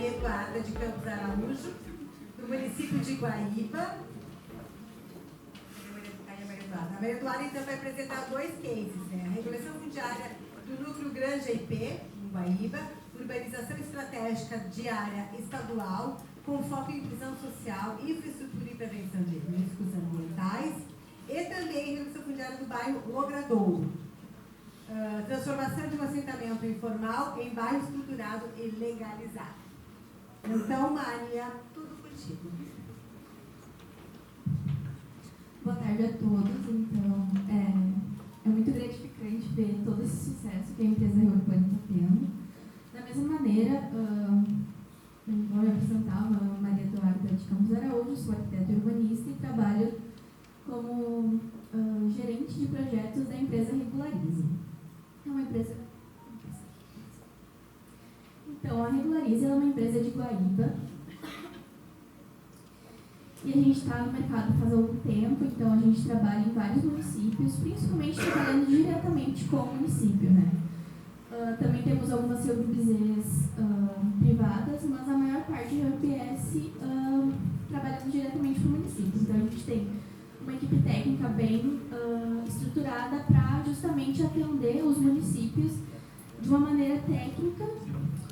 Maria Eduarda de Campos Araújo, do município de Guaíba. A Maria Eduarda então vai apresentar dois cases, né? A regulação fundiária do núcleo Granja IP, em Guaíba, urbanização estratégica de área estadual, com foco em inclusão social, infraestrutura e prevenção de riscos ambientais, e também regulação fundiária do bairro Logradouro. Transformação de um assentamento informal em bairro estruturado e legalizado. Então, Maria, tudo contigo. Boa tarde a todos. Então, é muito gratificante ver todo esse sucesso que a empresa Urbana está tendo. Da mesma maneira, vou me apresentar, meu nome é Maria Eduarda de Campos Araújo, sou arquiteta urbanista e trabalho como gerente de projetos da empresa Regularize. É uma empresa... Então, a Regularize é uma empresa de Guaíba. E a gente está no mercado faz algum tempo, então a gente trabalha em vários municípios, principalmente trabalhando diretamente com o município, né? Também temos algumas CUBs privadas, mas a maior parte é UPS trabalhando diretamente com o município. Então a gente tem uma equipe técnica bem estruturada para justamente atender os municípios de uma maneira técnica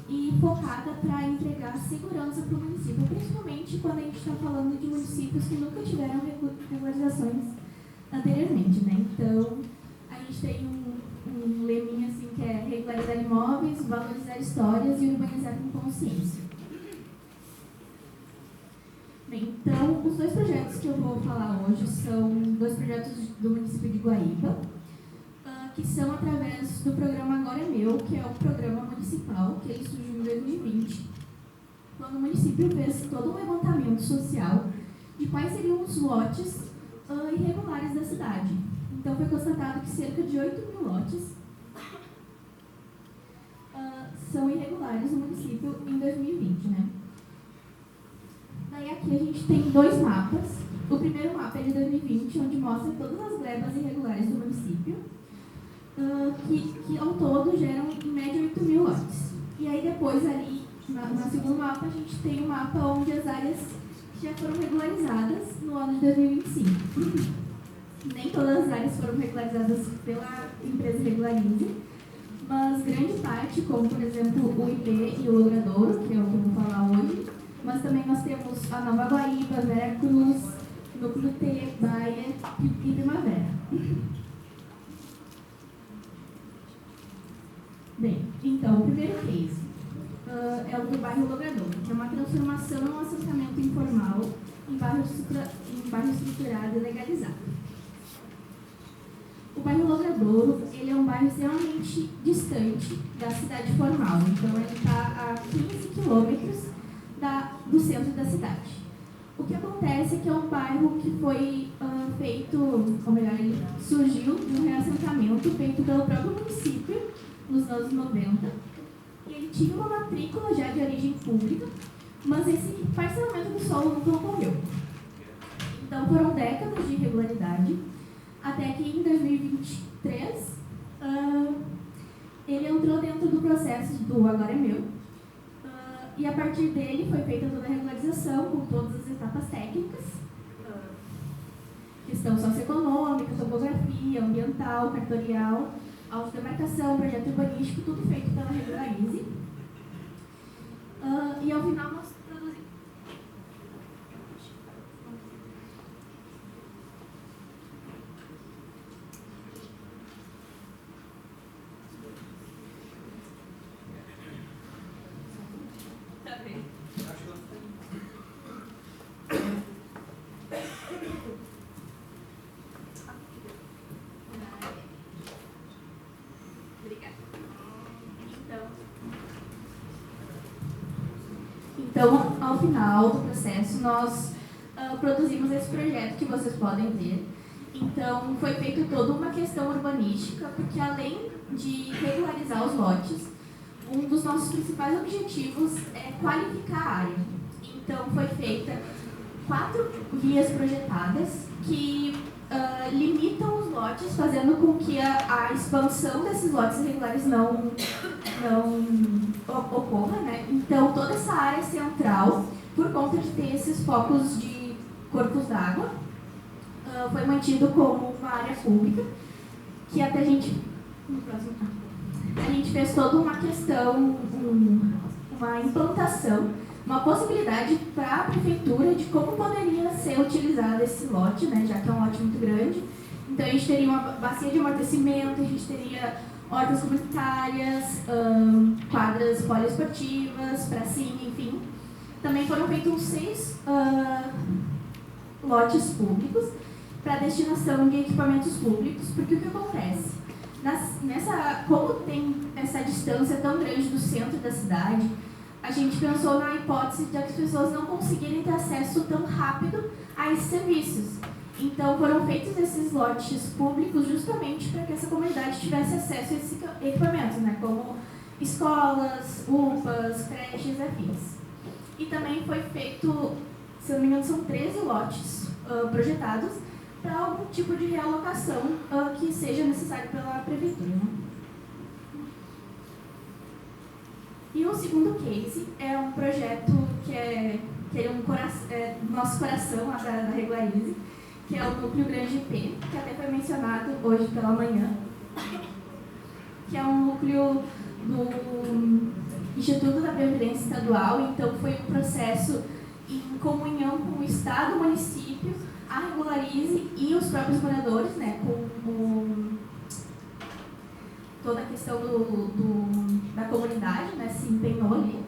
e focada para entregar segurança para o município, principalmente quando a gente está falando de municípios que nunca tiveram regularizações anteriormente, né? Então, a gente tem um leminha assim que é regularizar imóveis, valorizar histórias e urbanizar com consciência. Bem, então, os dois projetos que eu vou falar hoje são dois projetos do município de Guaíba, que são através do programa Agora é Meu, que é um programa municipal que ele surgiu em 2020, quando o município fez todo um levantamento social de quais seriam os lotes irregulares da cidade. Então, foi constatado que cerca de 8.000 lotes são irregulares no município em 2020, né? Daí aqui a gente tem dois mapas. O primeiro mapa é de 2020, onde mostra todas as glebas irregulares do município, que ao todo geram em média 8.000 lotes. E aí depois ali, no segundo mapa, a gente tem um mapa onde as áreas já foram regularizadas no ano de 2025. Nem todas as áreas foram regularizadas pela empresa Regularize, mas grande parte, como por exemplo o IP e o Logradouro, que é o que eu vou falar hoje, mas também nós temos a Nova Guaíba, Vera Cruz, Núcleo T, Baia e Primavera. Bem, então, o primeiro case é o do bairro Logradouro, que é uma transformação em um assentamento informal em bairro estruturado e legalizado. O bairro Logradouro, ele é um bairro extremamente distante da cidade formal, então ele está a 15 quilômetros do centro da cidade. O que acontece é que é um bairro que foi feito, ou melhor, ele surgiu de um reassentamento feito pelo próprio município nos anos 90, e ele tinha uma matrícula já de origem pública, mas esse parcelamento do solo nunca ocorreu. Então foram décadas de irregularidade, até que em 2023 ele entrou dentro do processo do Agora é Meu, e a partir dele foi feita toda a regularização com todas as etapas técnicas, questão socioeconômica, topografia, ambiental, cartorial, autodemarcação, projeto urbanístico, tudo feito pela Regularize. E ao final nós produzimos. Tá bem. Então, ao final do processo, nós produzimos esse projeto que vocês podem ver. Então, foi feita toda uma questão urbanística, porque além de regularizar os lotes, um dos nossos principais objetivos é qualificar a área. Então, foi feita 4 vias projetadas que limitam os lotes, fazendo com que a expansão desses lotes irregulares não ocorra, né? Então, toda essa área central, por conta de ter esses focos de corpos d'água, foi mantido como uma área pública, que até a gente fez toda uma questão, uma implantação, uma possibilidade para a prefeitura de como poderia ser utilizado esse lote, né, já que é um lote muito grande. Então, a gente teria uma bacia de amortecimento, a gente teria hortas comunitárias, quadras poliesportivas, pracinha, enfim. Também foram feitos 6 lotes públicos para destinação de equipamentos públicos, porque o que acontece? Como tem essa distância tão grande do centro da cidade, a gente pensou na hipótese de as pessoas não conseguirem ter acesso tão rápido a esses serviços. Então, foram feitos esses lotes públicos justamente para que essa comunidade tivesse acesso a esses equipamentos, né, como escolas, UPAs, creches e afins. E também foi feito, se eu não me engano, são 13 lotes projetados para algum tipo de realocação que seja necessário pela prefeitura, né? E o segundo case é um projeto que é nosso coração lá da Regularize, que é o Núcleo Grande IP, que até foi mencionado hoje pela manhã, que é um núcleo do Instituto da Previdência Estadual. Então, foi um processo em comunhão com o Estado, o município, a Regularize e os próprios moradores, né, com toda a questão da comunidade, né, se empenhou ali.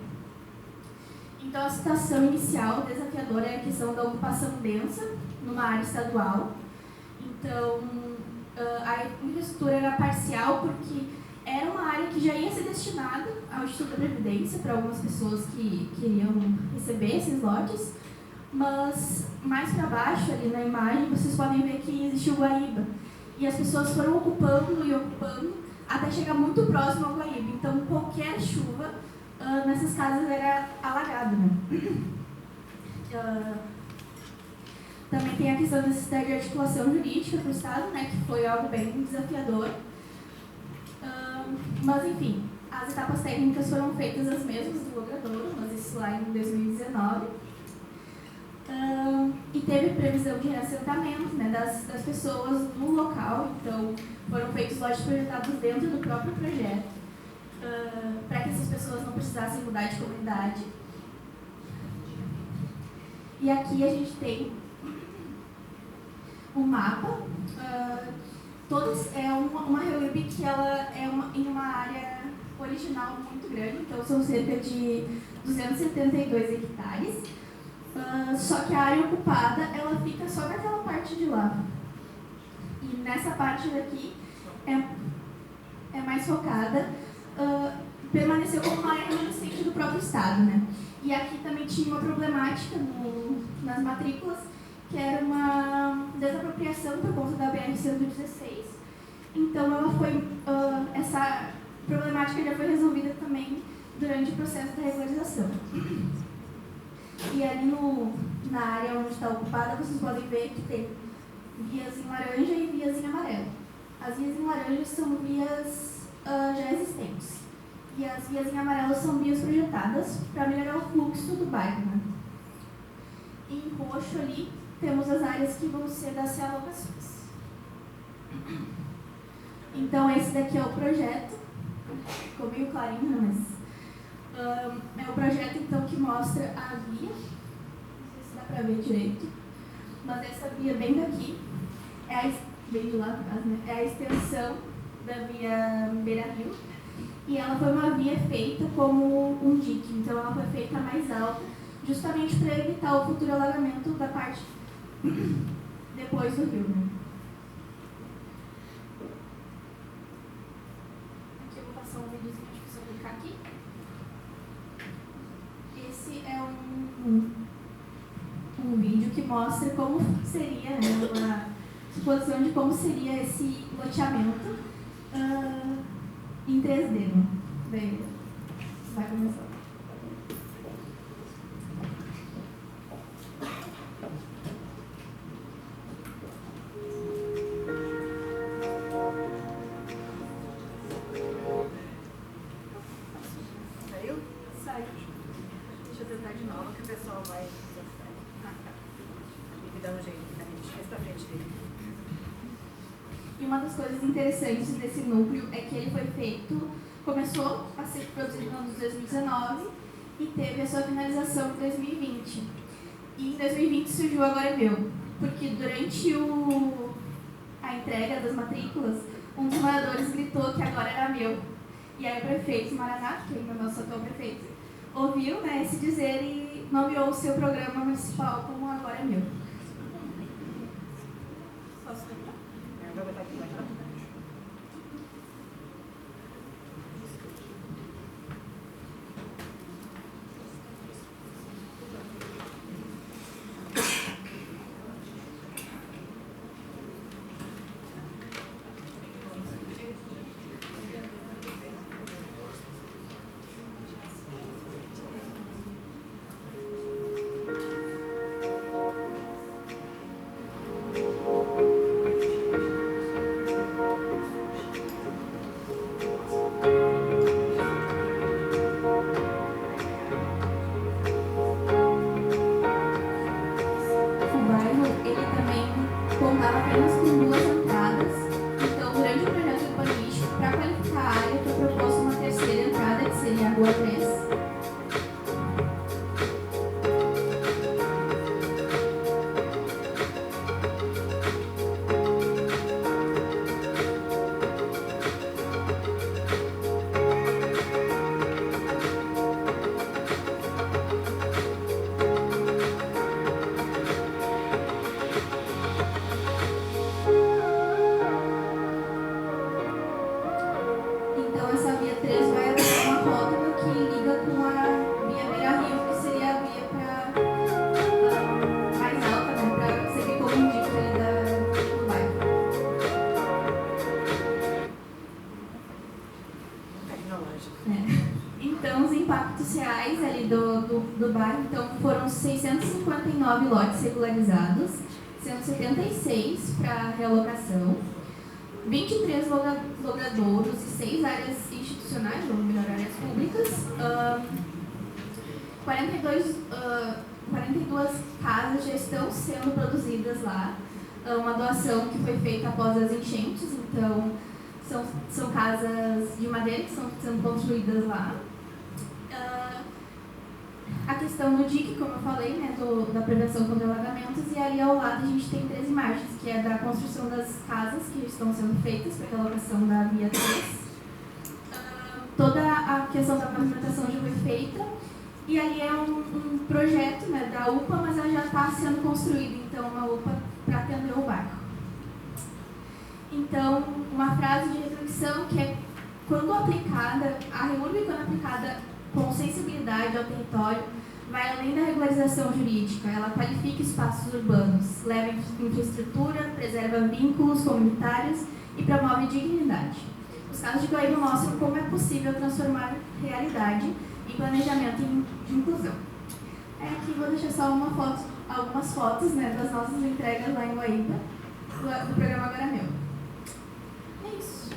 Então, a situação inicial desafiadora é a questão da ocupação densa numa área estadual. Então, a infraestrutura era parcial porque era uma área que já ia ser destinada ao Instituto da Previdência para algumas pessoas que queriam receber esses lotes, mas mais para baixo, ali na imagem, vocês podem ver que existe o Guaíba. E as pessoas foram ocupando e ocupando até chegar muito próximo ao Guaíba. Então, qualquer chuva nessas casas era alagada, né? Também tem a questão da necessidade de articulação jurídica para o Estado, né, que foi algo bem desafiador. Mas, enfim, as etapas técnicas foram feitas as mesmas do logradouro, mas isso lá em 2019. E teve previsão de reassentamento, né, das pessoas no local. Então, foram feitos lotes projetados dentro do próprio projeto, para que essas pessoas não precisassem mudar de comunidade. E aqui a gente tem um mapa. É uma REURB que ela é em uma área original muito grande, então são cerca de 272 hectares. Só que a área ocupada, ela fica só naquela parte de lá. E nessa parte daqui é mais focada, permaneceu como uma área remanescente do próprio Estado, né? E aqui também tinha uma problemática nas matrículas, que era uma desapropriação por conta da BR-116. Então, essa problemática já foi resolvida também durante o processo da regularização. E ali na área onde está ocupada, vocês podem ver que tem vias em laranja e vias em amarelo. As vias em laranja são vias já existentes. E as vias em amarelo são vias projetadas para melhorar o fluxo do bairro, né? Em roxo ali, temos as áreas que vão ser das realocações. Então, esse daqui é o projeto. Ficou meio clarinho, mas... é o projeto, então, que mostra a via. Não sei se dá para ver direito. Mas essa via bem daqui, bem do lado, né? É a extensão da via Beira-Rio. E ela foi uma via feita como um dique. Então, ela foi feita mais alta, justamente para evitar o futuro alagamento da parte depois do rio, né? Aqui eu vou passar um videozinho, acho que só clicar aqui. Esse é um vídeo que mostra como seria, né, uma exposição de como seria esse loteamento em 3D, né? Vai começar. vai. Tem que dar um jeito, mais pra frente dele. E uma das coisas interessantes desse núcleo é que ele foi feito, começou a ser produzido no ano de 2019 e teve a sua finalização em 2020. E em 2020 surgiu Agora é Meu, porque durante a entrega das matrículas, um dos moradores gritou que agora era meu. E aí o prefeito Maranato, que é o nosso atual prefeito, ouviu, né, esse dizer e nomeou o seu programa municipal como Agora é Meu. Posso tentar? Vai botar aqui mais rápido. Então, os impactos reais ali do bairro, então, foram 659 lotes regularizados, sendo 76 para realocação, 23 logradouros e 6 áreas institucionais, ou melhor, áreas públicas, 42 casas já estão sendo produzidas lá, uma doação que foi feita após as enchentes, então são casas de madeira que estão sendo construídas lá. A questão do dique, como eu falei, né, da prevenção contra alagamentos, e ali ao lado a gente tem 13 margens, que é da construção das casas que estão sendo feitas para a realocação da via 3. Toda a questão da pavimentação já foi feita, e ali é um projeto, né, da UPA, mas ela já está sendo construída, então, uma UPA para atender o bairro. Então, uma frase de reflexão que é: quando aplicada, a REURB, quando aplicada com sensibilidade ao território, vai além da regularização jurídica, ela qualifica espaços urbanos, leva infraestrutura, preserva vínculos comunitários e promove dignidade. Os casos de Guaíba mostram como é possível transformar realidade em planejamento e inclusão. Aqui vou deixar só algumas fotos, né, das nossas entregas lá em Guaíba, do programa Agora é Meu. É isso.